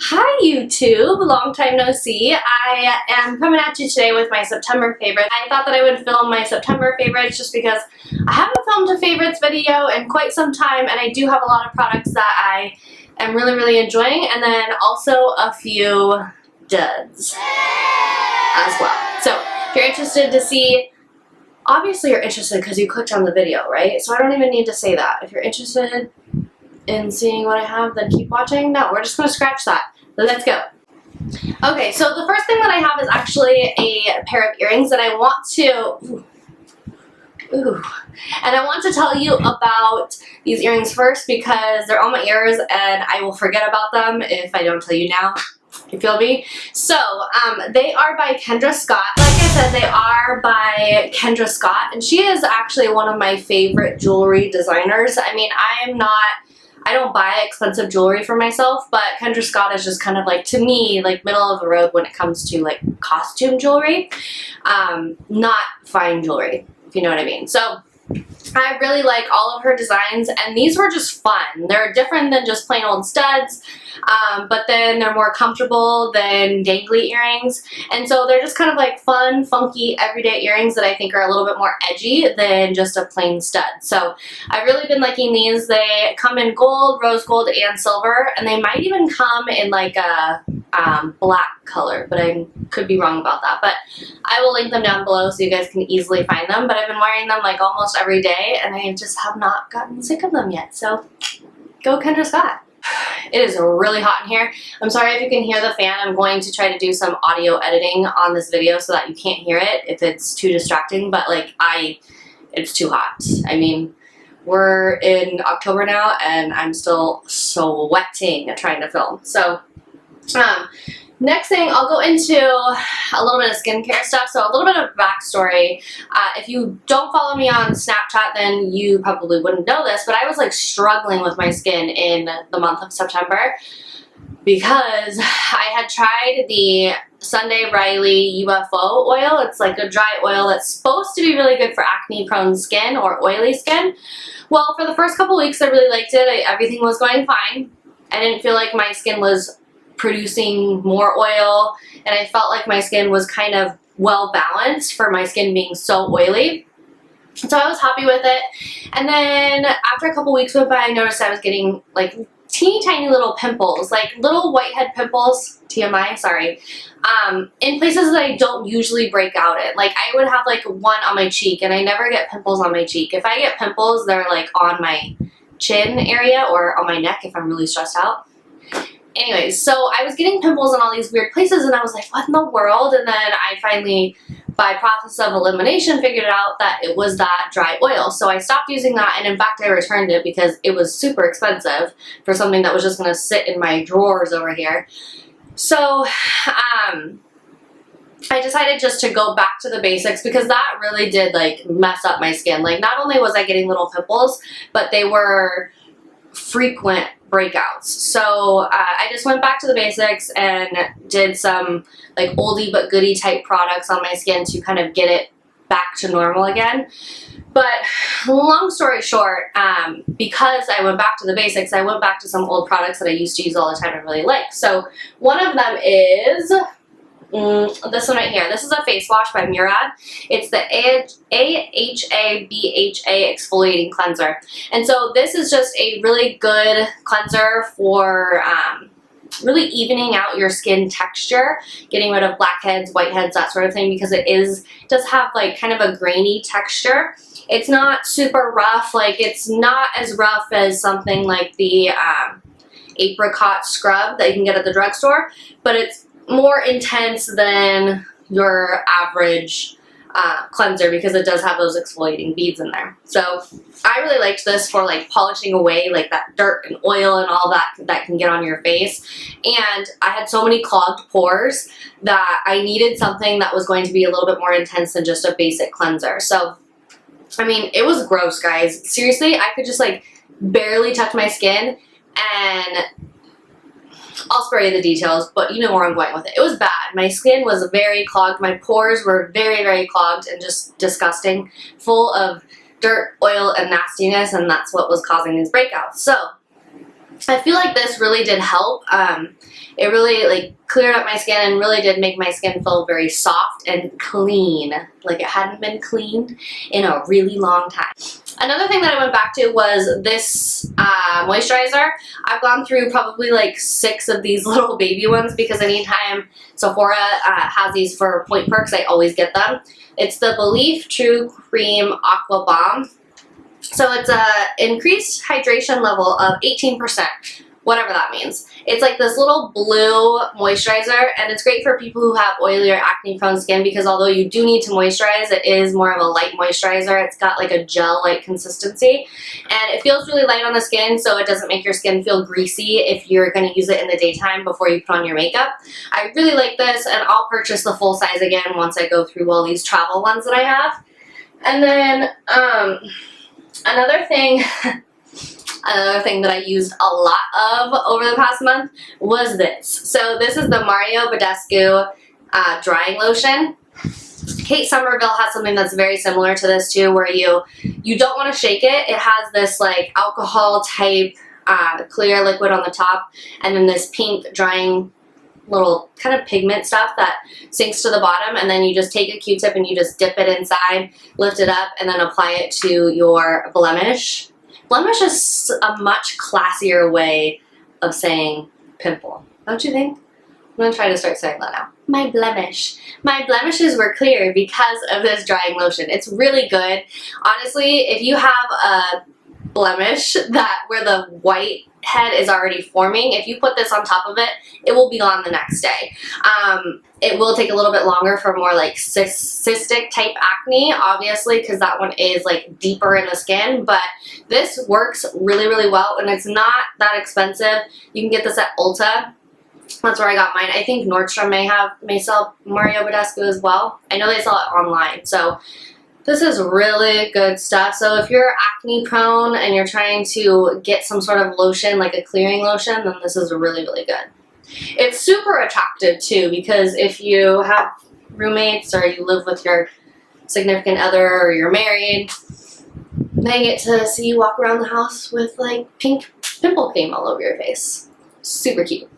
Hi YouTube, long time no see. I am coming at you today with my September favorites. I thought that I would film my September favorites just because I haven't filmed a favorites video in quite some time, and I do have a lot of products that I am really enjoying, and then also a few duds as well. So if you're interested to see, obviously you're interested because you clicked on the video, right? So I don't even need to say that. If you're interested in seeing what I have, then keep watching. No, we're just going to scratch that. Let's go. Okay, so the first thing that I have is actually a pair of earrings that I want to... And I want to tell you about these earrings first because they're on my ears and I will forget about them if I don't tell you now. You feel me? So, they are by Kendra Scott. Like I said, they are by Kendra Scott, and she is actually one of my favorite jewelry designers. I mean, I don't buy expensive jewelry for myself, but Kendra Scott is just kind of like, to me, like middle of the road when it comes to like costume jewelry, not fine jewelry, if you know what I mean. So I really like all of her designs, and these were just fun. They're different than just plain old studs, but then they're more comfortable than dangly earrings, and so they're just kind of like fun, funky, everyday earrings that I think are a little bit more edgy than just a plain stud. So I've really been liking these. They come in gold, rose gold, and silver, and they might even come in like a black color, but I could be wrong about that. But I will link them down below so you guys can easily find them. But I've been wearing them like almost every day, and I just have not gotten sick of them yet. So go Kendra Scott. It is really hot in here. I'm sorry if you can hear the fan. I'm going to try to do some audio editing on this video so that you can't hear it if it's too distracting, but like it's too hot. I mean, we're in October now and I'm still sweating trying to film. So next thing, I'll go into a little bit of skincare stuff. So a little bit of backstory. If you don't follow me on Snapchat, then you probably wouldn't know this, but I was like struggling with my skin in the month of September because I had tried the Sunday Riley UFO oil. It's like a dry oil that's supposed to be really good for acne prone skin or oily skin. Well, for the first couple weeks, I really liked it. Everything was going fine. I didn't feel like my skin was producing more oil, and I felt like my skin was kind of well balanced for my skin being so oily. So I was happy with it. And then after a couple weeks went by, I noticed I was getting like teeny tiny little pimples, like little whitehead pimples, TMI, sorry, in places that I don't usually break out in. Like I would have like one on my cheek, and I never get pimples on my cheek. If I get pimples, they're like on my chin area or on my neck if I'm really stressed out. Anyways, so I was getting pimples in all these weird places, and I was like, what in the world? And then I finally, by process of elimination, figured out that it was that dry oil. So I stopped using that, and in fact, I returned it because it was super expensive for something that was just going to sit in my drawers over here. So I decided just to go back to the basics because that really did like mess up my skin. Like not only was I getting little pimples, but they were frequent breakouts. So I just went back to the basics and did some like oldie but goodie type products on my skin to kind of get it back to normal again. But long story short, because I went back to the basics, I went back to some old products that I used to use all the time and really like. So one of them is this one right here. This is a face wash by Murad. It's the AHA BHA exfoliating cleanser. And so this is just a really good cleanser for really evening out your skin texture, getting rid of blackheads, whiteheads, that sort of thing, because it does have like kind of a grainy texture. It's not super rough. Like it's not as rough as something like the apricot scrub that you can get at the drugstore, but it's more intense than your average cleanser because it does have those exfoliating beads in there. So I really liked this for like polishing away like that dirt and oil and all that can get on your face. And I had so many clogged pores that I needed something that was going to be a little bit more intense than just a basic cleanser. So I mean, it was gross, guys. Seriously, I could just like barely touch my skin, and I'll spare you the details, but you know where I'm going with it. It was bad. My skin was very clogged. My pores were very clogged and just disgusting, full of dirt, oil, and nastiness, and that's what was causing these breakouts. So I feel like this really did help. It really like cleared up my skin and really did make my skin feel very soft and clean, like it hadn't been cleaned in a really long time. Another thing that I went back to was this moisturizer. I've gone through probably like 6 of these little baby ones because anytime Sephora has these for Point Perks, I always get them. It's the Belief True Cream Aqua Bomb. So it's a increased hydration level of 18%, whatever that means. It's like this little blue moisturizer, and it's great for people who have oily or acne prone skin because although you do need to moisturize, it is more of a light moisturizer. It's got like a gel-like consistency, and it feels really light on the skin, so it doesn't make your skin feel greasy if you're going to use it in the daytime before you put on your makeup. I really like this, and I'll purchase the full size again once I go through all these travel ones that I have. And then, Another thing that I used a lot of over the past month was this. So this is the Mario Badescu drying lotion. Kate Somerville has something that's very similar to this too, where you don't want to shake it. It has this like alcohol type clear liquid on the top, and then this pink drying little kind of pigment stuff that sinks to the bottom, and then you just take a Q-tip and you just dip it inside, lift it up, and then apply it to your blemish. Blemish is a much classier way of saying pimple, don't you think? I'm going to try to start saying that now. My blemish. My blemishes were clear because of this drying lotion. It's really good. Honestly, if you have a blemish where the white head is already forming, if you put this on top of it, it will be gone the next day. It will take a little bit longer for more like cystic type acne, obviously, because that one is like deeper in the skin, but this works really, really well, and it's not that expensive. You can get this at Ulta. That's where I got mine. I think Nordstrom may sell Mario Badescu as well. I know they sell it online, so this is really good stuff. So if you're acne prone and you're trying to get some sort of lotion, like a clearing lotion, then this is really, really good. It's super attractive too, because if you have roommates or you live with your significant other or you're married, they get to see you walk around the house with like pink pimple cream all over your face. Super cute.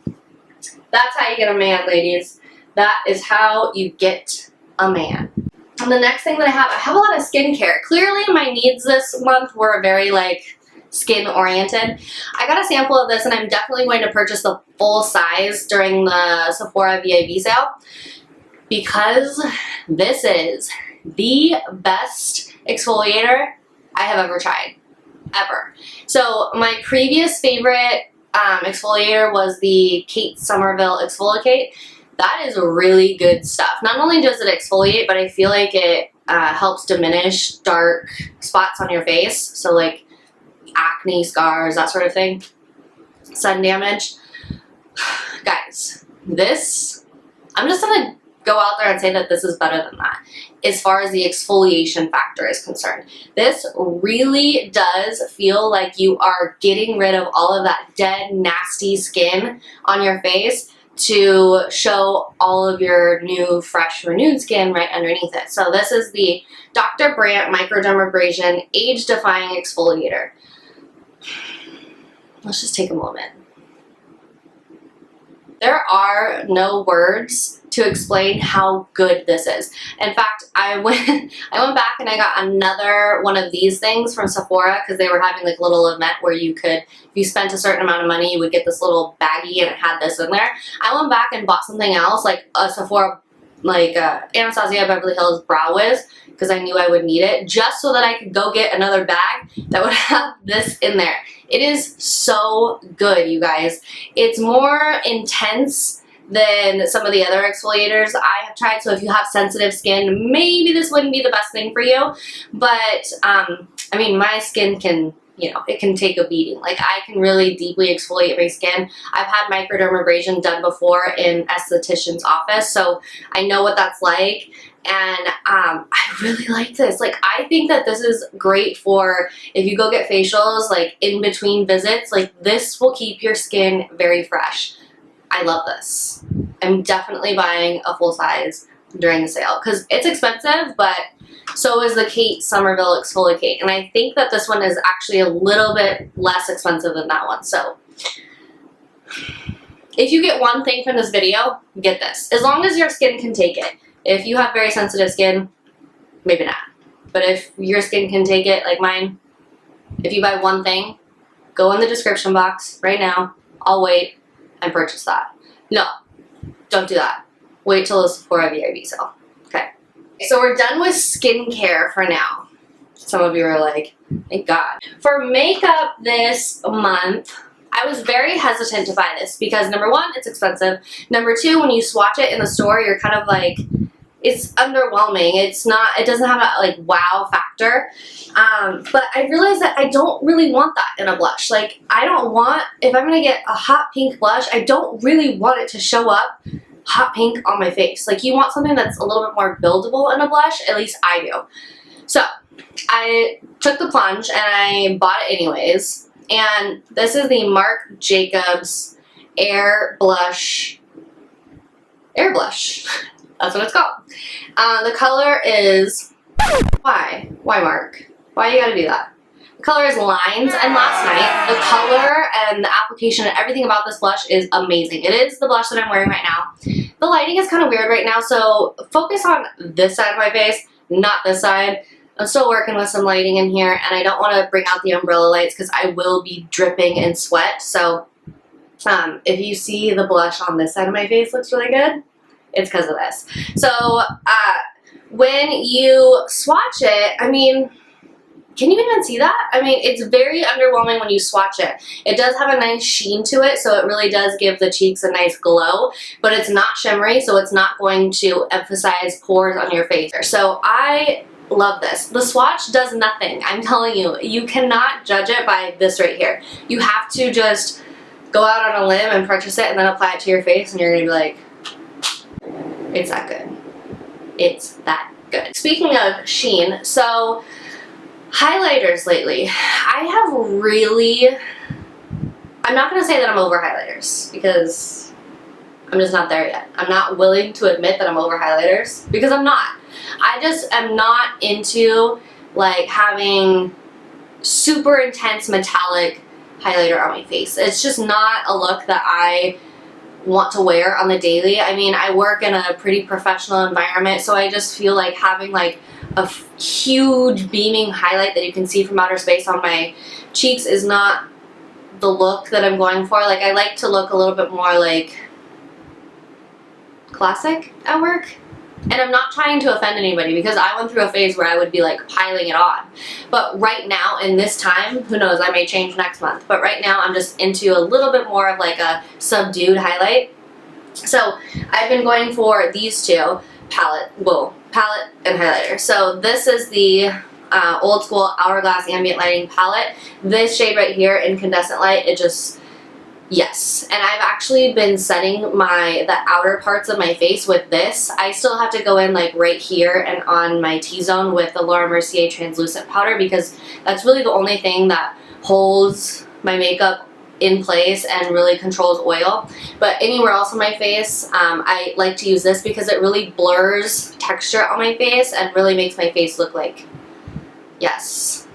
That's how you get a man, ladies. That is how you get a man. And the next thing that I have a lot of skincare. Clearly my needs this month were very like skin oriented. I got a sample of this and I'm definitely going to purchase the full size during the Sephora VIB sale because this is the best exfoliator I have ever tried. Ever. So my previous favorite exfoliator was the Kate Somerville Exfoliate. That is really good stuff. Not only does it exfoliate, but I feel like it helps diminish dark spots on your face. So like acne, scars, that sort of thing. Sun damage. Guys, this, I'm just going to go out there and say that this is better than that as far as the exfoliation factor is concerned. This really does feel like you are getting rid of all of that dead, nasty skin on your face to show all of your new, fresh, renewed skin right underneath it. So this is the Dr. Brandt Microdermabrasion Age Defying Exfoliator. Let's just take a moment. There are no words to explain how good this is. In fact, I went back and I got another one of these things from Sephora because they were having like a little event where you could, if you spent a certain amount of money, you would get this little baggie and it had this in there. I went back and bought something else, like a Sephora, like Anastasia Beverly Hills Brow Wiz, because I knew I would need it, just so that I could go get another bag that would have this in there. It is so good, you guys. It's more intense than some of the other exfoliators I have tried, so if you have sensitive skin, maybe this wouldn't be the best thing for you, but I mean, my skin can, you know, it can take a beating. Like, I can really deeply exfoliate my skin. I've had microdermabrasion done before in esthetician's office, so I know what that's like, and I really like this. Like, I think that this is great for if you go get facials, like, in between visits. Like, this will keep your skin very fresh. I love this. I'm definitely buying a full size during the sale because it's expensive, but so is the Kate Somerville Exfoliate, and I think that this one is actually a little bit less expensive than that one. So If you get one thing from this video, get this. As long as your skin can take it. If you have very sensitive skin, maybe not. But if your skin can take it, like mine, if you buy one thing, go in the description box right now. I'll wait and purchase that. No, don't do that. Wait till the Sephora VIB sale. Okay. So we're done with skincare for now. Some of you are like, thank God. For makeup this month, I was very hesitant to buy this because number one, it's expensive. Number two, when you swatch it in the store, you're kind of like, it's underwhelming. It's not, it doesn't have that like wow factor. But I realized that I don't really want that in a blush. Like I don't want, if I'm gonna get a hot pink blush, I don't really want it to show up hot pink on my face. Like you want something that's a little bit more buildable in a blush, at least I do. So I took the plunge and I bought it anyways. And this is the Marc Jacobs Air Blush. That's what it's called. The color is, why Mark? Why you gotta do that? The color is Lines, and last night, the color and the application and everything about this blush is amazing. It is the blush that I'm wearing right now. The lighting is kind of weird right now, so focus on this side of my face, not this side. I'm still working with some lighting in here, and I don't want to bring out the umbrella lights because I will be dripping in sweat, so if you see the blush on this side of my face looks really good, it's because of this. So when you swatch it, I mean, can you even see that? I mean, it's very underwhelming when you swatch it. It does have a nice sheen to it, so it really does give the cheeks a nice glow, but it's not shimmery, so it's not going to emphasize pores on your face. So I love this. The swatch does nothing. I'm telling you, you cannot judge it by this right here. You have to just go out on a limb and purchase it and then apply it to your face, and you're gonna be like, it's that good. It's that good. Speaking of sheen, so highlighters lately. I have really, I'm not going to say that I'm over highlighters because I'm just not there yet. I'm not willing to admit that I'm over highlighters because I'm not. I just am not into like having super intense metallic highlighter on my face. It's just not a look that I want to wear on the daily. I mean, I work in a pretty professional environment, so I just feel like having like a huge beaming highlight that you can see from outer space on my cheeks is not the look that I'm going for. Like I like to look a little bit more like classic at work. And I'm not trying to offend anybody because I went through a phase where I would be like piling it on. But right now in this time, who knows, I may change next month. But right now I'm just into a little bit more of like a subdued highlight. So I've been going for these two, palette and highlighter. So this is the old school Hourglass Ambient Lighting palette. This shade right here, Incandescent Light, it just, yes. And I've actually been setting the outer parts of my face with this. I still have to go in like right here and on my T-zone with the Laura Mercier translucent powder because that's really the only thing that holds my makeup in place and really controls oil. But anywhere else on my face, I like to use this because it really blurs texture on my face and really makes my face look like, yes,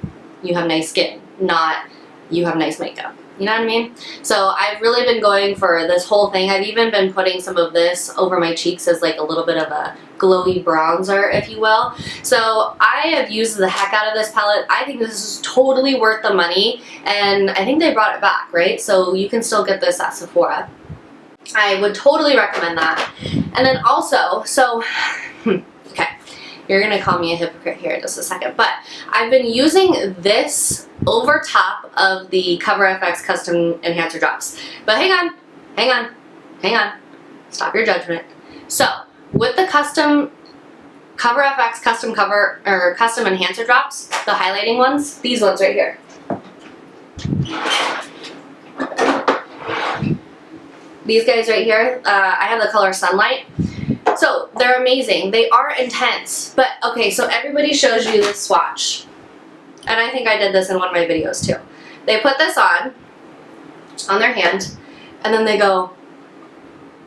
you have nice skin, not you have nice makeup. You know what I mean? So I've really been going for this whole thing. I've even been putting some of this over my cheeks as like a little bit of a glowy bronzer, if you will. So I have used the heck out of this palette. I think this is totally worth the money, and I think they brought it back, right? So you can still get this at Sephora. I would totally recommend that. And then also, so, okay, you're gonna call me a hypocrite here in just a second, but I've been using this over top of the Cover FX Custom Enhancer Drops. But hang on, stop your judgment. So, with the Cover FX Custom Cover, or Custom Enhancer Drops, the highlighting ones, these ones right here. These guys right here, I have the color Sunlight. So, they're amazing. They are intense. But, okay, so everybody shows you this swatch. And I think I did this in one of my videos too. They put this on their hand, and then they go,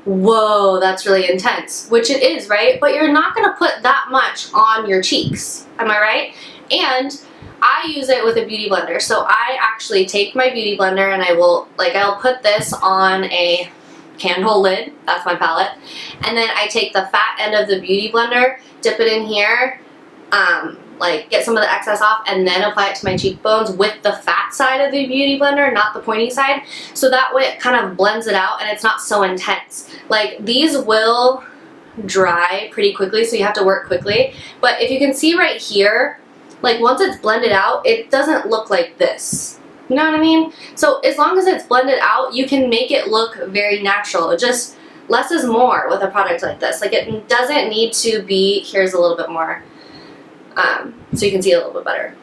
whoa, that's really intense. Which it is, right? But you're not going to put that much on your cheeks. Am I right? And I use it with a beauty blender. So I actually take my beauty blender and I'll put this on a candle lid, that's my palette, and then I take the fat end of the beauty blender, dip it in here, get some of the excess off, and then apply it to my cheekbones with the fat side of the beauty blender, not the pointy side, so that way it kind of blends it out and it's not so intense. Like, these will dry pretty quickly, so you have to work quickly, but if you can see right here, like, once it's blended out, it doesn't look like this. You know what I mean? So as long as it's blended out, you can make it look very natural. It just, less is more with a product like this. Like, it doesn't need to be, here's a little bit more, so you can see a little bit better.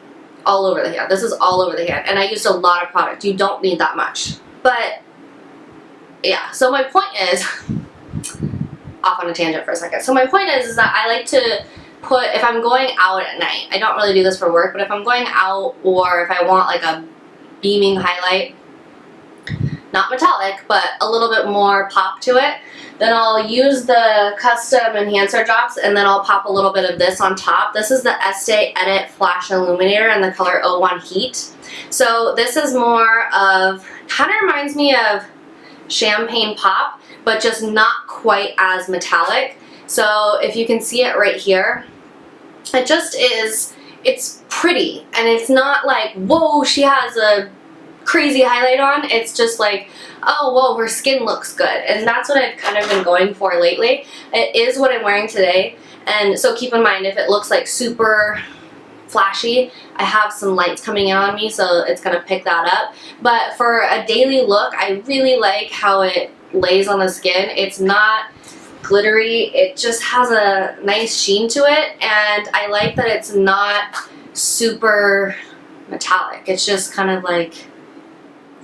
All over the hand. This is all over the hand. And I used a lot of product. You don't need that much. But, yeah. So my point is, off on a tangent for a second. So my point is that I like to put, if I'm going out at night, I don't really do this for work, but if I'm going out or if I want like a beaming highlight, not metallic, but a little bit more pop to it, then I'll use the custom enhancer drops and then I'll pop a little bit of this on top. This is the Estee Edit Flash Illuminator in the color 01 Heat. So this is more of, kind of reminds me of Champagne Pop, but just not quite as metallic. So if you can see it right here, it just is, it's pretty, and it's not like, whoa, she has a crazy highlight on. It's just like, oh, whoa, her skin looks good. And that's what I've kind of been going for lately. It is what I'm wearing today. And so keep in mind, if it looks like super flashy, I have some lights coming in on me, so it's going to pick that up. But for a daily look, I really like how it lays on the skin. It's not glittery. It just has a nice sheen to it. And I like that it's not super metallic. It's just kind of like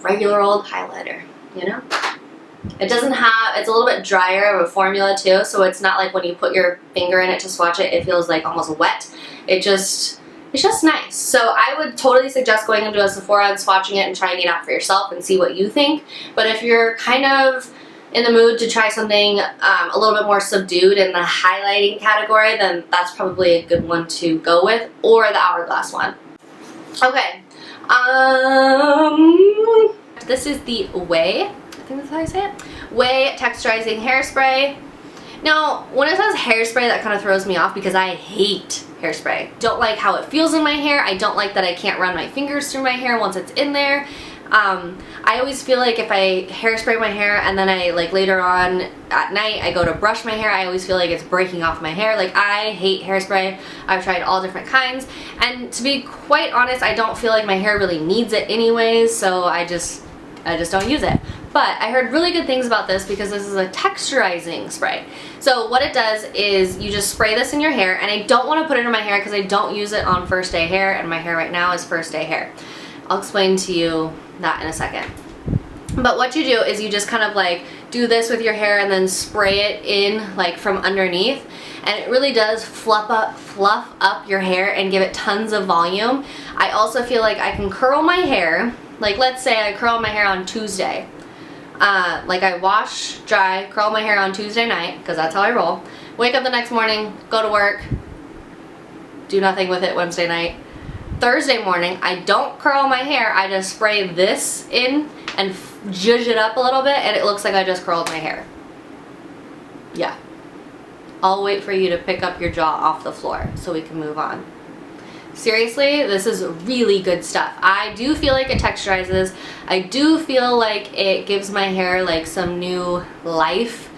regular old highlighter, you know? It doesn't have, it's a little bit drier of a formula too, so it's not like when you put your finger in it to swatch it, it feels like almost wet. It's just nice. So I would totally suggest going into a Sephora and swatching it and trying it out for yourself and see what you think. But if you're kind of in the mood to try something a little bit more subdued in the highlighting category, then that's probably a good one to go with, or the Hourglass one. Okay. This is the Way, I think that's how I say it, Way Texturizing Hairspray. Now, when it says hairspray, that kind of throws me off because I hate hairspray. Don't like how it feels in my hair. I don't like that I can't run my fingers through my hair once it's in there. I always feel like if I hairspray my hair and then I, like, later on at night I go to brush my hair, I always feel like it's breaking off my hair. Like, I hate hairspray. I've tried all different kinds, and to be quite honest, I don't feel like my hair really needs it anyways, so I just don't use it. But I heard really good things about this because this is a texturizing spray. So what it does is you just spray this in your hair, and I don't want to put it in my hair because I don't use it on first day hair, and my hair right now is first day hair. I'll explain to you that in a second. But what you do is you just kind of like do this with your hair and then spray it in like from underneath, and it really does fluff up your hair and give it tons of volume. I also feel like I can curl my hair. Like, let's say I curl my hair on Tuesday. Like, I wash, dry, curl my hair on Tuesday night, because that's how I roll. Wake up the next morning, go to work, do nothing with it Wednesday night. Thursday morning, I don't curl my hair, I just spray this in and zhuzh it up a little bit, and it looks like I just curled my hair. Yeah. I'll wait for you to pick up your jaw off the floor so we can move on. Seriously, this is really good stuff. I do feel like it texturizes. I do feel like it gives my hair like some new life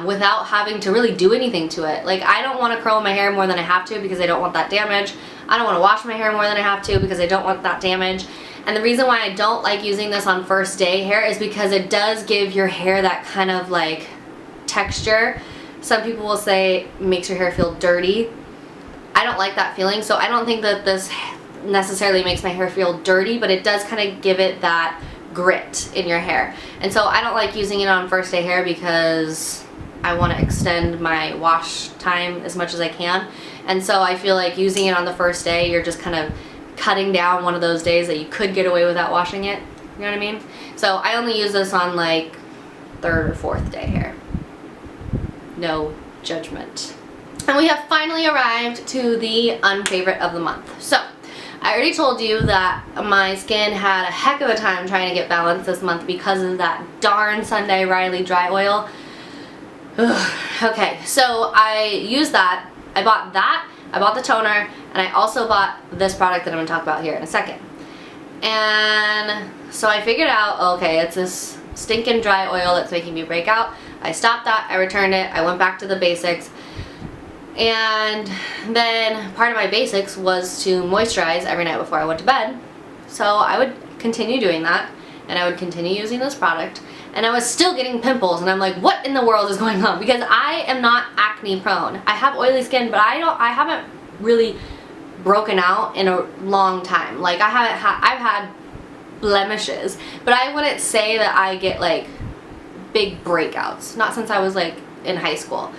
without having to really do anything to it. Like, I don't want to curl my hair more than I have to because I don't want that damage. I don't want to wash my hair more than I have to because I don't want that damage. And the reason why I don't like using this on first day hair is because it does give your hair that kind of like texture. Some people will say it makes your hair feel dirty. I don't like that feeling, so I don't think that this necessarily makes my hair feel dirty, but it does kind of give it that grit in your hair. And so I don't like using it on first day hair because I want to extend my wash time as much as I can. And so I feel like using it on the first day, you're just kind of cutting down one of those days that you could get away without washing it. You know what I mean? So I only use this on like third or fourth day hair. No judgment. And we have finally arrived to the unfavorite of the month. So I already told you that my skin had a heck of a time trying to get balanced this month because of that darn Sunday Riley dry oil. Ugh. Okay, so I used that. I bought that, I bought the toner, and I also bought this product that I'm going to talk about here in a second. And so I figured out, okay, it's this stinking dry oil that's making me break out. I stopped that, I returned it, I went back to the basics. And then part of my basics was to moisturize every night before I went to bed. So I would continue doing that, and I would continue using this product. And I was still getting pimples, and I'm like, what in the world is going on? Because I am not acne prone. I have oily skin, but I haven't really broken out in a long time. Like I've had blemishes, but I wouldn't say that I get like big breakouts. Not since I was like in high school.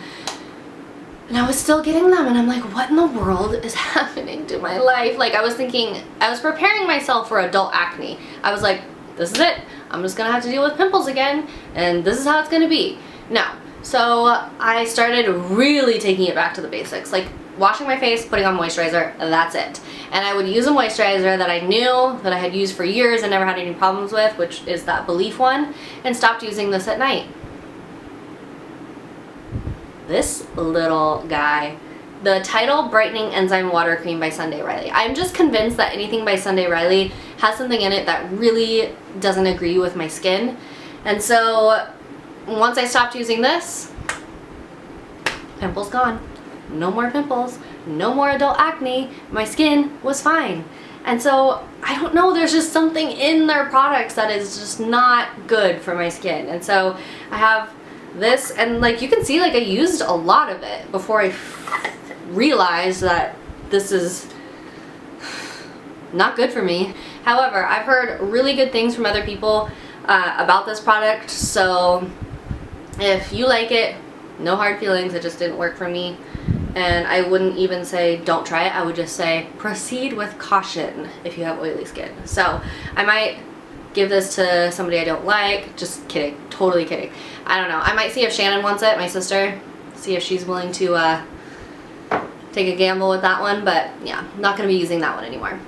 And I was still getting them, and I'm like, what in the world is happening to my life? Like I was thinking, I was preparing myself for adult acne. I was like, this is it. I'm just gonna have to deal with pimples again, and this is how it's gonna be. No. So I started really taking it back to the basics, like washing my face, putting on moisturizer, and that's it. And I would use a moisturizer that I knew that I had used for years and never had any problems with, which is that Belief one, and stopped using this at night. This little guy, the Tidal Brightening Enzyme Water Cream by Sunday Riley. I'm just convinced that anything by Sunday Riley has something in it that really doesn't agree with my skin. And so once I stopped using this, pimples gone. No more pimples, no more adult acne. My skin was fine. And so I don't know, there's just something in their products that is just not good for my skin. And so I have this, and like you can see, like I used a lot of it before I realized that this is not good for me. However, I've heard really good things from other people about this product, so if you like it, no hard feelings. It just didn't work for me, and I wouldn't even say don't try it. I would just say proceed with caution if you have oily skin. So I might give this to somebody I don't like. Just kidding, totally kidding. I don't know. I might see if Shannon wants it, my sister, see if she's willing to take a gamble with that one, but yeah, I'm not going to be using that one anymore.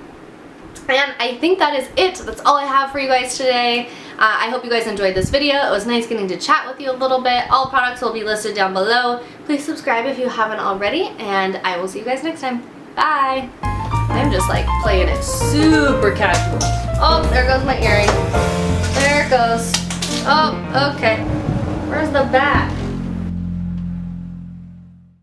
And I think that is it. That's all I have for you guys today. I hope you guys enjoyed this video. It was nice getting to chat with you a little bit. All products will be listed down below. Please subscribe if you haven't already, and I will see you guys next time. Bye! I'm just like playing it super casual. Oh, there goes my earring. There it goes. Oh, okay. Where's the back?